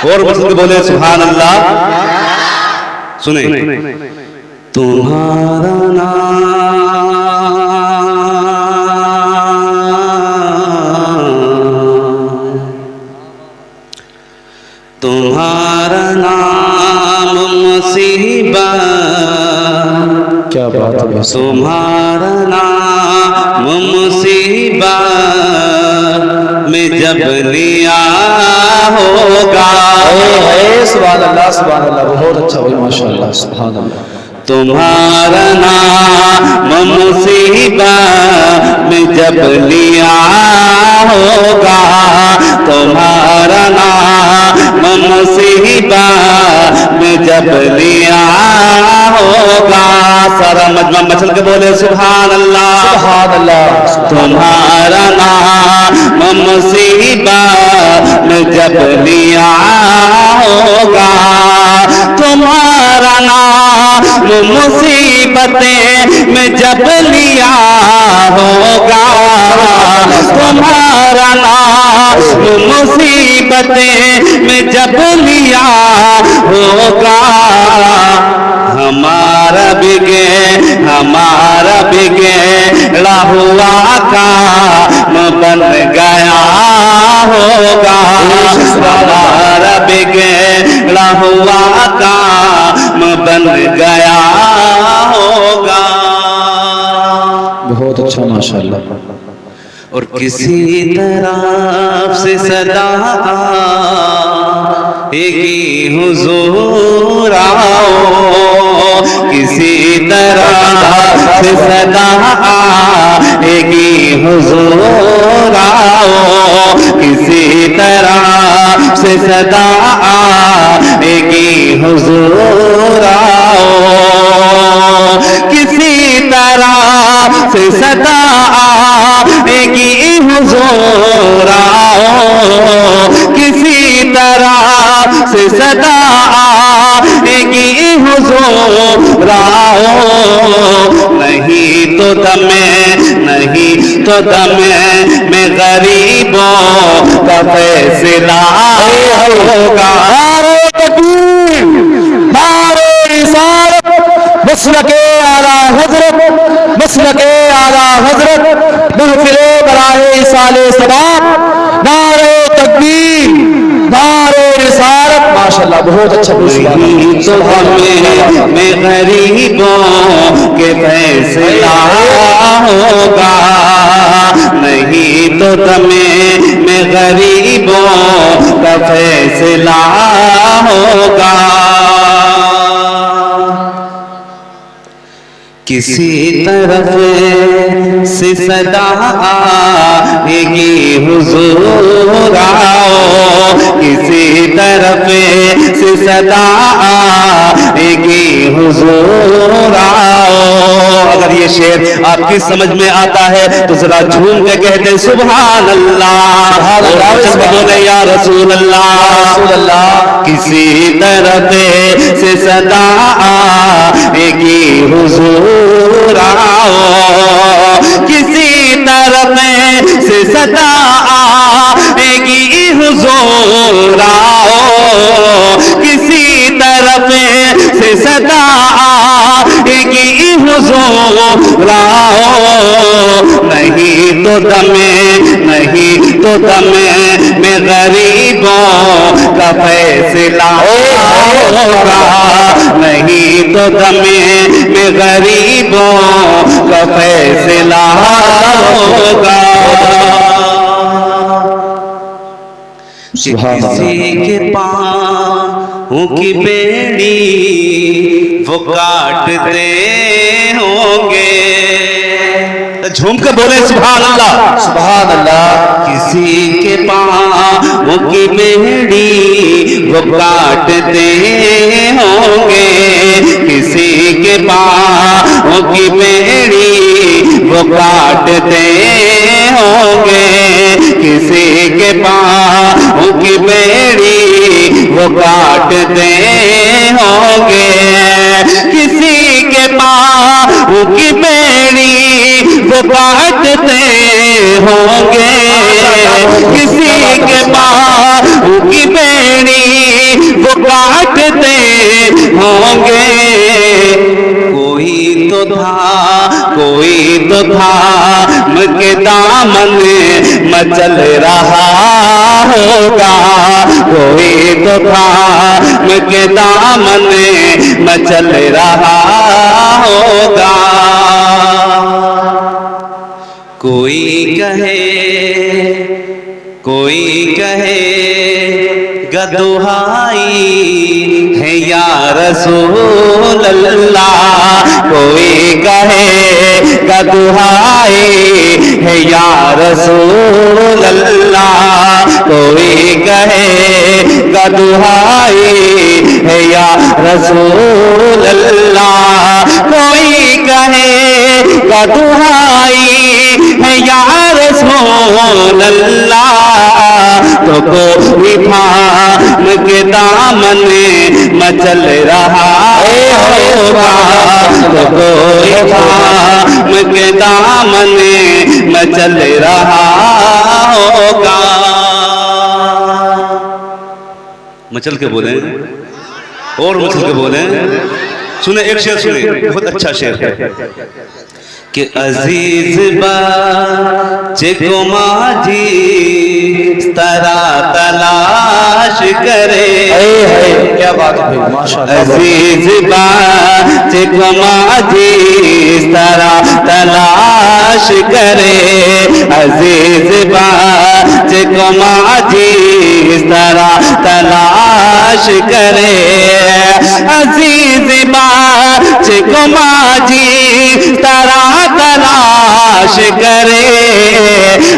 اور مسجد کے بولے سبحان اللہ. سنیں تمہارا نام مصیبت، کیا بات ہے، تمہارا نام مصیبت میں جب لیا ہوگا. سبحان اللہ سبحان اللہ، بہت اچھا بھائی ماشاءاللہ سبحان اللہ. تمہارا نام مصیبت میں جب لیا ہوگا، تمہارا نام مصیبت میں جب لیا ہوگا. سارا مجمع مچل کے بولے سبحان اللہ سبحان اللہ. تمہارا نام مصیبت میں جب لیا ہوگا، تمہارا نام مصیبتیں میں جب لیا ہوگا، تمہارا نام مصیبتیں میں جب لیا ہوگا. ہمارا بگڑا ہوا کام بن گیا ہوگا، ہمارا بگڑا ہوا کام بن گیا ہوگا. بہت اچھا ماشاءاللہ. اور کسی طرف سے صدا آئے گی حضور آؤ، کسی طرح سے صدا آئے گی حضور آؤ، کسی طرح سے صدا آئے گی حضور آؤ، کسی طرح سے صدا آئے گی حضور آؤ، کسی طرح سے صدا آئے گی حضور آؤ. نہیں تو دم میں غریبوں کا فیصلہ ہوگا. مسلک اعلیٰ حضرت، مسلک اعلیٰ حضرت، محفل برائے ایصال ثواب، نعرہ تکبیر، نعرہ رسالت. ماشاءاللہ بہت اچھا. نہیں تو میں غریبوں کے فیصلہ ہوگا، نہیں تو میں غریبوں کا فیصلہ ہوگا. کسی طرف سے صدا آئے گی حضور آؤ، کسی طرف سے صدا آئے گی حضور آؤ. اگر یہ شعر آپ کی سمجھ میں آتا ہے تو ذرا جھوم کے کہتے سبحان اللہ، بولے یا رسول اللہ. کسی طرف سے صدا آئے گی حضور آؤ، کسی طرف سے صدا آئے گی حضور آؤ، کسی طرف سے صدا آئے گی حضور آؤ. نہیں تو دم میں غریبوں کا فیصلہ ہوگا، نہیں تو دم میں غریبوں کا فیصلہ ہوگا. کسی کے پاؤں کی بیڑی وہ کاٹتے ہوں گے. جھوم کے بولے سبحان اللہ سبحان اللہ. کسی کے پاؤں کی بیڑی وہ کاٹتے ہوں گے، کسی کے پاؤں کی بیڑی وہ کاٹتے ہوں گے، کسی کے پاؤں کی بیڑی وہ کاٹتے ہوں گے، کسی کے پاؤں کی بیڑی وہ کاٹتے ہوں گے کسی کے پاؤں کی بیڑی وہ کاٹتے ہوں گے کوئی تو تھا مجھ دامن مچل رہا ہوگا کوئی تو تھا مجھ دامن مچل رہا ہوگا کوئی کہے گدوہائی ہے یا رسول اللہ کوئی کہے گدوہائی ہے یا رسول اللہ کوئی کہے گدوہائی ہے یا رسول اللہ کوئی کہے گدوہائی ہے یا رسول اللہ تو کوئی تھام کے دامن مچل رہا ہوگا تو کوئی تھام کے دامن مچل رہا ہوگا مچل کے بولیں اور مچل کے بولیں سنیں ایک شعر سنیں بہت اچھا شعر ہے کہ عزیز بچے کو ماجی طرح تلاش کرے کیا بات ہے ماشاءاللہ عزیز بچے کو ماجی طرح تلاش کرے عزیز بچے کو ماجی طرح تلاش کرے عزیز بچے کو ماجی طرح تلاش کرے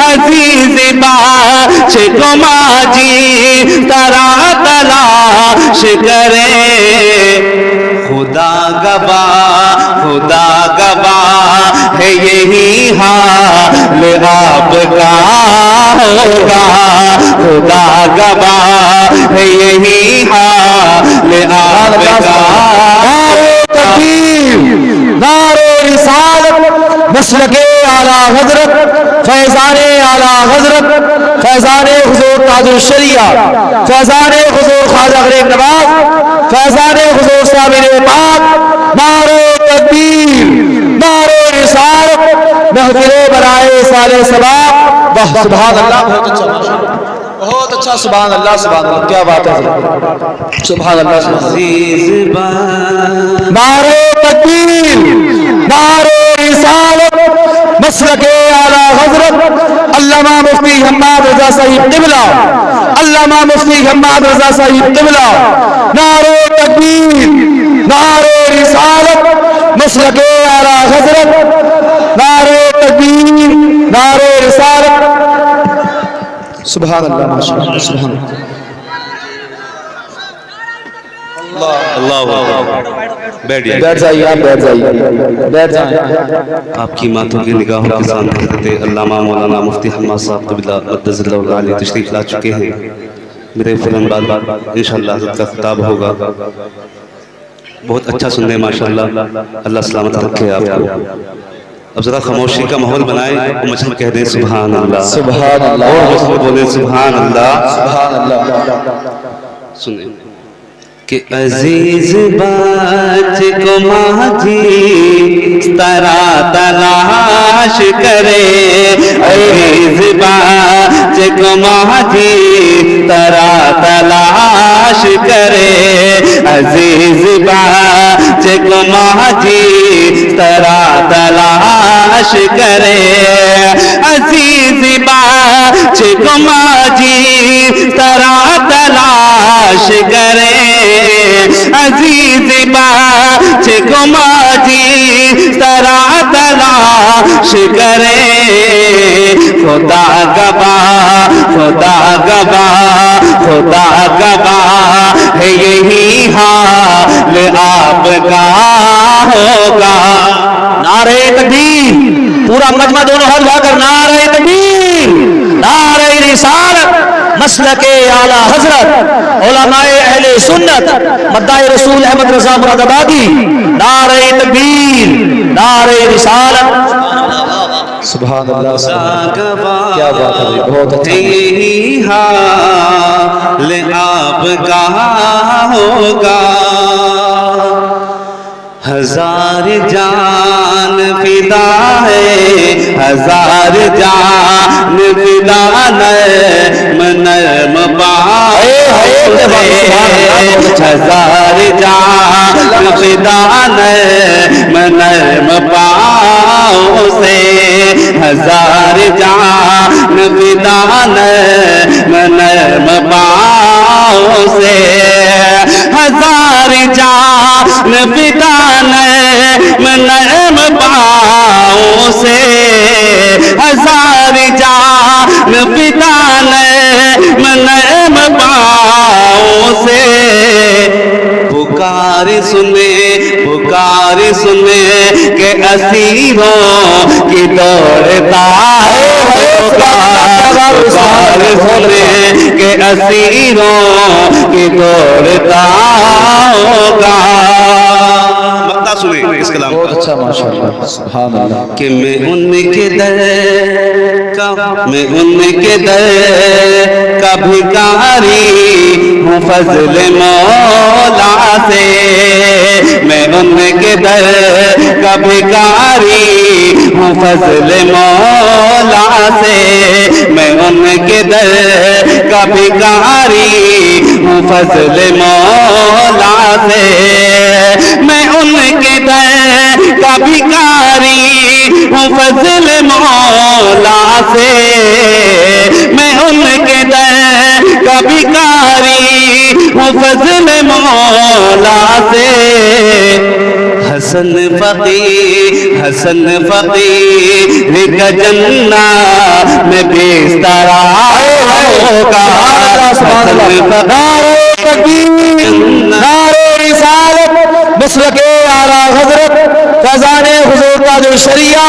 عزیز بچے کو ماجی طرح تلاش کرے خدا گواہ ہے یہی حال آپ کا ہوگا خدا گواہ ہے یہی حال آپ کا نعرہ رسالت مسلک اعلیٰ حضرت فیضان اعلیٰ حضرت فیضان حضور تاج الشریعہ فیضان حضور خواجہ غریب نواز فیضان حضور صابر پاک نعرہ تکبیر نعرہ رسالت محفل برائے سال ثواب سبحان اللہ بہت اچھا سبحان اللہ کیا بات ہے سبحان اللہ نعرہ تکبیر نعرہ رسالت مسلک اعلیٰ حضرت علامہ مفتی حماد رضا صاحب قبلہ علامہ مفتی حماد رضا صاحب قبلہ نعرہ تکبیر نعرہ رسالت مسلک اعلیٰ حضرت نعرہ تکبیر نعرہ رسالت سبحان اللہ ماشاءاللہ سبحان اللہ بیٹھ جائیے آپ بیٹھ جائیے آپ کی ماتوں کی نگاہوں کے سامنے حضرت علامہ مولانا مفتی حماد صاحب قبلہ مقدس اللہ علیہ تشریف لا چکے ہیں میرے فوراً بعد انشاءاللہ حضرت کا خطاب ہوگا بہت اچھا سننے ماشاءاللہ اللہ سلامت رکھے آپ کو اب ذرا خاموشی کا ماحول بنائیں اور مجھے کہہ دیں سبحان اللہ سبحان اللہ اور مجھے بولیں سبحان اللہ سبحان اللہ سنیں کہ عزیز بچے کو ماجی طرح تلاش کرے عزیز بچے کو ماجی طرح تلاش کرے عزیز بچے کو ماجی طرح تلاش کرے عزیز بچے کو ماجی طرح تلاش کرے عزیز بچے کو ماجی طرح تلاش کرے خدا گواہ ہے یہی حال آپ کا ہوگا نعرہ تکبیر پورا مجمع دونوں ہاتھ اٹھا کر نعرہ تکبیر نعرہ رسالت مسلک اعلیٰ حضرت علماء اہل سنت مداح رسول احمد رضا مراد آبادی نعرہ تکبیر نعرہ رسالت سبحان اللہ کیا بات ہے بہت اچھا یہی حال آپ کا ہوگا ہزار جان فدا ہے ہزار جان فدا نرم نرم پاؤں سے ہزار جان فدا نرم نرم پاؤں سے ہزار جان فدا نرم نرم پاؤں سے ہزار جان فدا نرم نرم پاؤں سے ہزار جان فدا نرم نرم پاؤں سے پکار سنے کہ اسیروں کی دوڑتا پکار سنے کہ اسیروں کی دوڑتا ہوگا مقطع سنیں اس کلام بہت اچھا ماشاءاللہ سبحان اللہ کہ میں ان کے در کا بھکاری ہوں فضل مولا سے میں ان کے در کا بھکاری ہوں فضل مولا سے میں ان کے در کا بھکاری ہوں فضل مولا سے میں ان کے در کا بھکاری ہوں فضل مولا سے میں ان کے در کا بھکاری ہوں فضل مولا سے حسن فقیر کا جنت میں بستر ہوگا حسن فقیر نعرہ رسالت مسلک اعلیٰ حضرت فیضان حضور تاج الشریعہ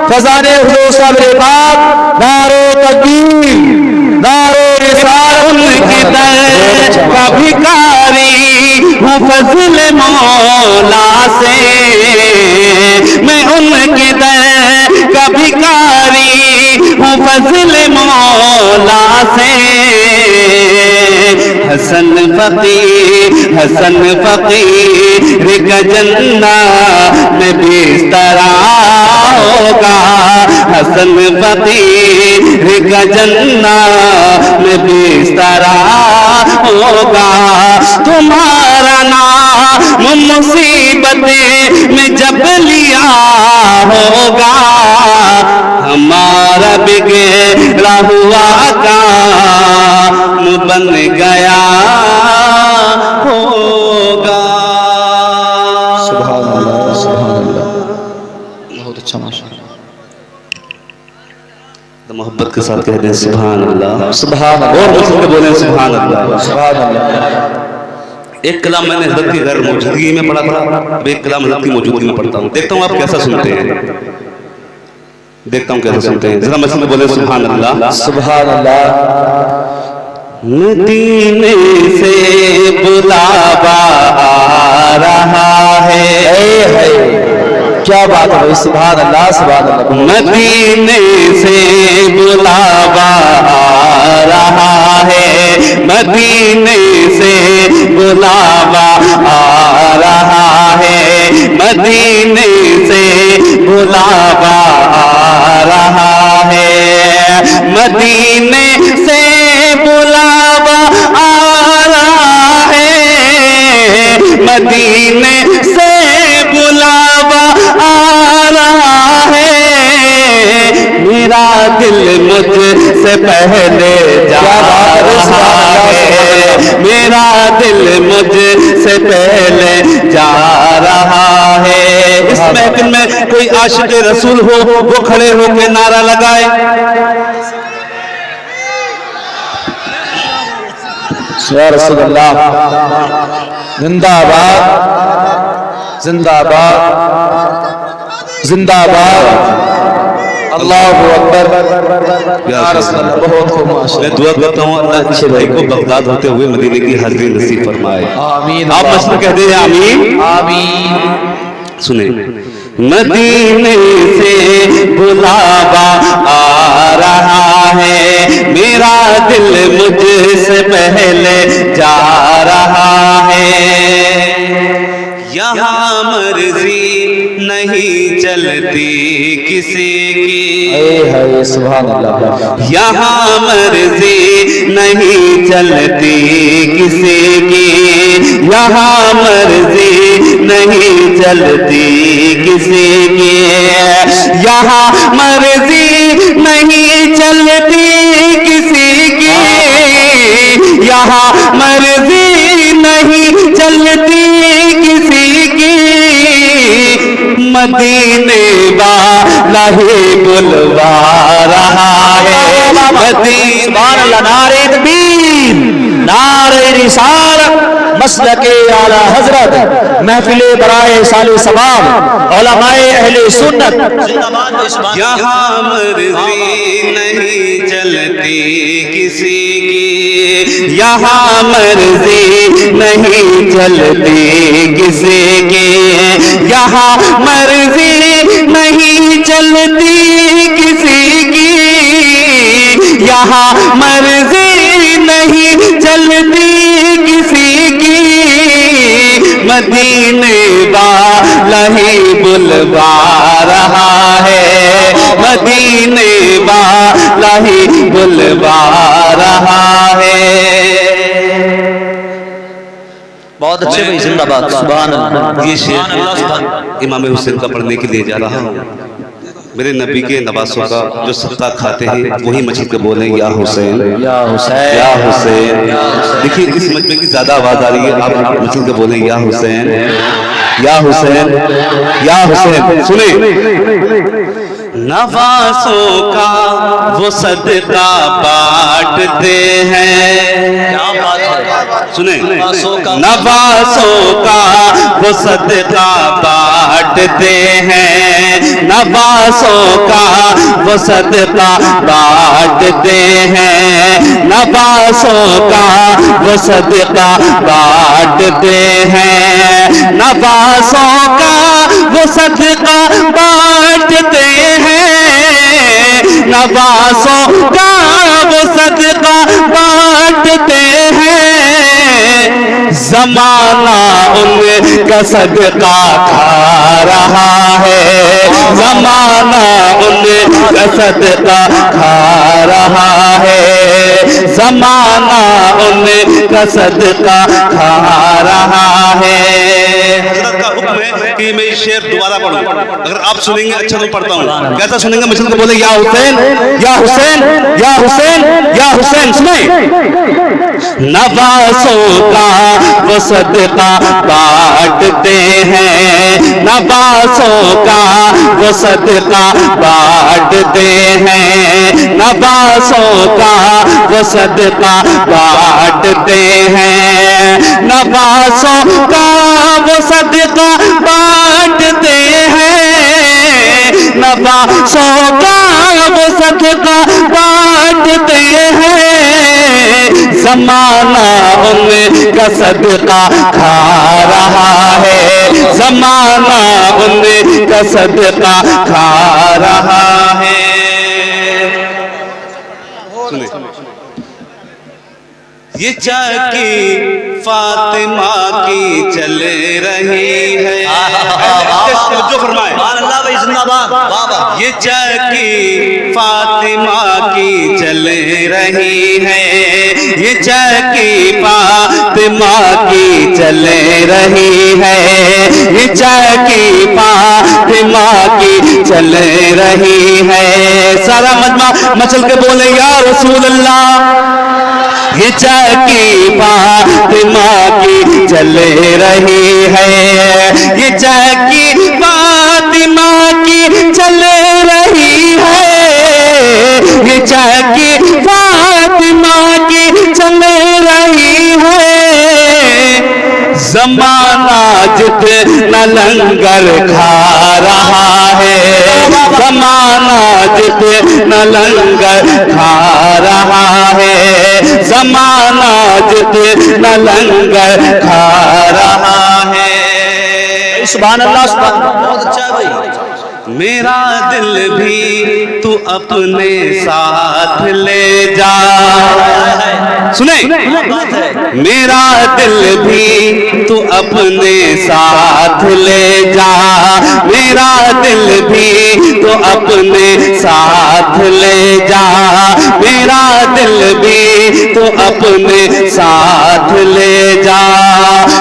فیضان حضور صاحب پاک نعرہ تکبیر نعرہ رسالت ان کے در کا بھکاری ہوں فضل مولا سے میں ان کے در کا بھکاری ہوں فضل مولا سے حسن فقیر کا جنت میں بستر ہوگا حسن فقیر کا جنت میں بستر ہوگا تمہارا نام مصیبت میں جب لیا ہوگا ہمارا بگڑا ہوا کام بن گیا ہوگا سبحان اللہ سبحان اللہ بہت اچھا ماشاءاللہ محبت کے ساتھ کہہ دیں سبحان اللہ سبحان اور اللہ مسلم بولیں سبحان اللہ سبحان اللہ ایک کلام میں نے حضرت کی غیر موجودگی میں پڑھا تھا اب ایک کلام حضرت کی موجودگی میں پڑھتا ہوں دیکھتا ہوں آپ کیسا سنتے ہیں ذرا مسلم بولیں سبحان اللہ سبحان اللہ مدینے سے بلاوا آ رہا ہے کیا بات ہے سبحان اللہ سبحان اللہ مدینے سے بلاوا آ رہا ہے مدینے سے بلاوا آ رہا ہے مدینے سے بلاوا آ رہا ہے مدینے سے بلاوا آ رہا ہے مدینے سے بلاوا آ رہا ہے میرا دل مجھ سے پہلے جا رہا ہے میرا دل مجھ سے پہلے جا رہا ہے اس محفل میں کوئی عاشق رسول ہو وہ کھڑے ہو کے نعرہ لگائے یا رسول اللہ زندہ آباد زندہ آباد زندہ آباد اللہ اکبر یا رسول اللہ بہت خوب میں ماشاءاللہ دعا کرتا ہوں اللہ اچھے بھائی کو بغداد ہوتے ہوئے مدینے کی حاضری نصیب فرمائے آمین آپ مسئلہ کہہ دیں آمین آمین سنیں مدینے سے بلاوا آ رہا ہے، میرا دل مجھ سے پہلے جا رہا ہے، یہاں مرضی نہیں چلتی کسی کی، اے سبحان اللہ، یہاں مرضی نہیں چلتی کسی کی، یہاں مرضی نہیں چلتی کسی کی، یہاں مرضی نہیں چلتی کسی کی، یہاں مرضی نہیں چلتی کسی کی، مدینے والا ہی بلوا رہا ہے، مدینے سبحان اللہ، نعرہ تکبیر، نعرہ رسالت، مسلک اعلی حضرت، محفل برائے سال ثواب، علماء اہل سنت، یہاں مرضی نہیں چلتی کسی کی، یہاں مرضی نہیں چلتی کسی کی، یہاں مرضی نہیں چلتی کسی کی، یہاں مرضی نہیں چلتی کسی کی، مدینے والا ہی بلوا رہا ہے، مدینے والا ہی بلوا رہا ہے۔ بہت اچھے بھائی، زندہ باد، سبحان اللہ، یہ شعر امام حسین کا پڑھنے کے لیے جا رہا ہوں۔ میرے نبی کے نواسوں کا جو صدقہ کھاتے ہیں وہی مچل کے بولیں یا حسین یا حسین، یا حسین۔ دیکھیے اس مجمع کی زیادہ آواز آ رہی ہے، آپ مچل کے بولیں یا حسین یا حسین یا حسین۔ سنیں، نواسوں کا وہ صدقہ بانٹتے ہیں، سنیں، نواسوں کا وہ صدقہ بانٹتے ہیں، نواسوں کا وہ صدقہ بانٹتے ہیں، نواسوں کا وہ صدقہ بانٹتے ہیں، نواسوں کا وہ صدقہ بانٹتے ہیں، نواسوں کا وہ صدقہ بانٹتے ہیں، زمانہ ان کا صدقہ کھا رہا ہے، زمانہ ان کا صدقہ کھا رہا ہے، زمانہ ان کا صدقہ کھا رہا ہے۔ حضرت کا حکم ہے کہ میں شعر دوبارہ پڑھوں، اگر آپ سنیں گے اچھا تو پڑھتا ہوں، کیسا سنیں گے؟ مجھے کو بولے یا حسین یا حسین یا حسین یا حسین۔ سنیں، نواسوں کا وہ صدقہ بانٹتے ہیں، نواسوں کا وہ صدقہ بانٹتے ہیں، نواسوں کا وہ صدقہ بانٹتے ہیں، نواسوں کا وہ صدقہ بانٹتے ہیں، نواسوں کا وہ صدقہ بانٹتے ہیں، زمانہ ان کا صدقہ کھا رہا ہے، زمانہ ان کا صدقہ کھا رہا ہے۔ یہ چاکی فاطمہ کی چل رہی ہے، جو فرمائے یہ چاکی فاطمہ کی چل رہی ہے، یہ چاکی فاطمہ کی چل رہی ہے، یہ چاکی فاطمہ کی چل رہی ہے۔ سارا مجمع مچل کے بولے یا رسول اللہ۔ یہ چاکی فاطمہ کی چل رہی ہے، یہ چاکی فاطمہ کی چل رہی ہے، یہ چاکی فاطمہ کی چل رہی ہے، زمانہ جتنا لنگر کھا رہا ہے، زمانہ جتنا لنگر کھا رہا ہے، زمانہ جتنا لنگر کھا رہا ہے۔ سبحان اللہ، سبحان اللہ، بہت اچھا ہے بھائی۔ میرا دل بھی تو اپنے ساتھ لے جا. سنیں, میرا دل بھی تو اپنے ساتھ لے جا, میرا دل بھی تو اپنے ساتھ لے جا, میرا دل بھی تو اپنے ساتھ لے جا,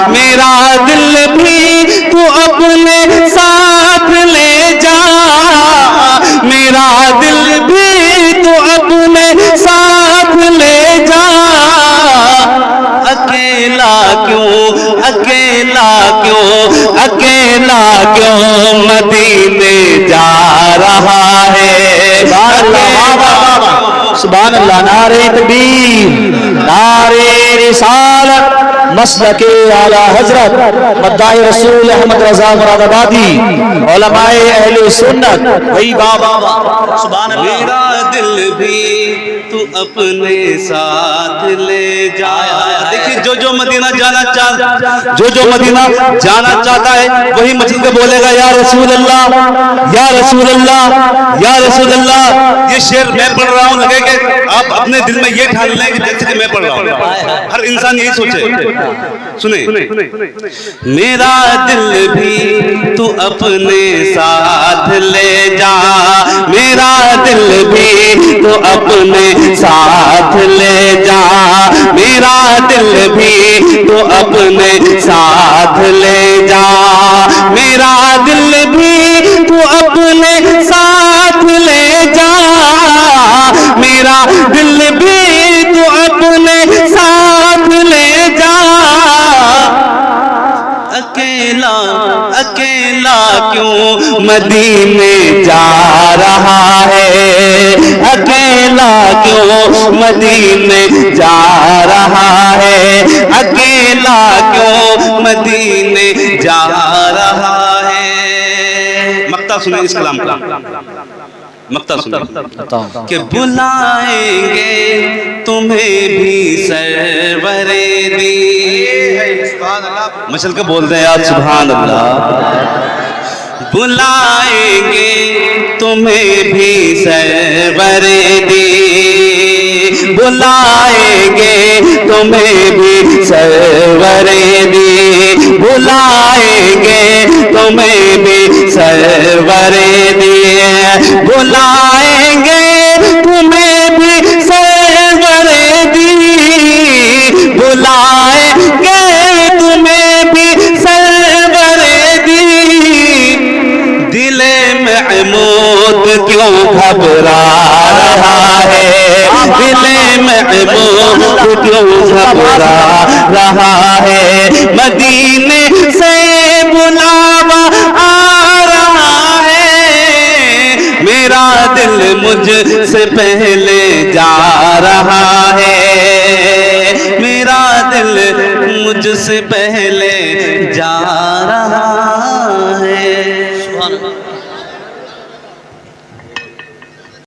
میرا دل بھی تو اپنے ساتھ لے جا, میرا دل بھی تو اپنے ساتھ لے جا. اکیلا کیوں, اکیلا کیوں, اکیلا کیوں مدینے جا رہا ہے. سبحان اللہ. نعرہ تکبیر, نعرہ رسالت, مسلک اعلی حضرت مداح رسول احمد رضا مراد آبادی, علماء اہل سنت. وہی بابا. سبحان اللہ. میرا دل بھی تو اپنے ساتھ لے جا. دیکھیے جو جو مدینہ جانا چاہتا, جو مدینہ جانا چاہتا ہے وہی مسجد میں بولے گا یا رسول اللہ, یا رسول اللہ, یا رسول اللہ. یہ شعر میں پڑھ رہا ہوں, لگے کہ آپ اپنے دل میں یہ ٹھان لیں کہ جیسے کہ میں پڑھ رہا ہوں. ہر انسان یہی سوچے. سنیں, میرا دل بھی تو اپنے ساتھ لے جا, میرا دل بھی تو اپنے ساتھ لے جا, میرا دل بھی تو اپنے ساتھ لے جا, میرا دل بھی تو اپنے ساتھ لے جا, میرا دل بھی تو اپنے ساتھ لے جا. اکیلا, اکیلا کیوں مدینے جا رہا ہے, اکیلا کیوں مدینے جا رہا ہے, اکیلا کیوں مدینے جا رہا ہے. مقطع سنیں اس کلام کا, مقطع سنیں کہ بلائیں گے تمہیں بھی سرور دی. مشل کے بول دیں آپ سبحان اللہ. بلائیں گے تمہیں بھی سرور دی, بلائیں گے تمہیں بھی سرور دی, بلائیں گے تمہیں بھی سرور دی, بلائیں گے تمہیں بھی سرور دی, بلائیں گے تمہیں بھی سرور دی. دل محمود کیوں گھبرا رہا ہے, دل محمود کیوں گھبرا رہا ہے, مدینے سے بلاوا آ رہا ہے, میرا دل مجھ سے پہلے جا رہا ہے, میرا دل مجھ سے پہلے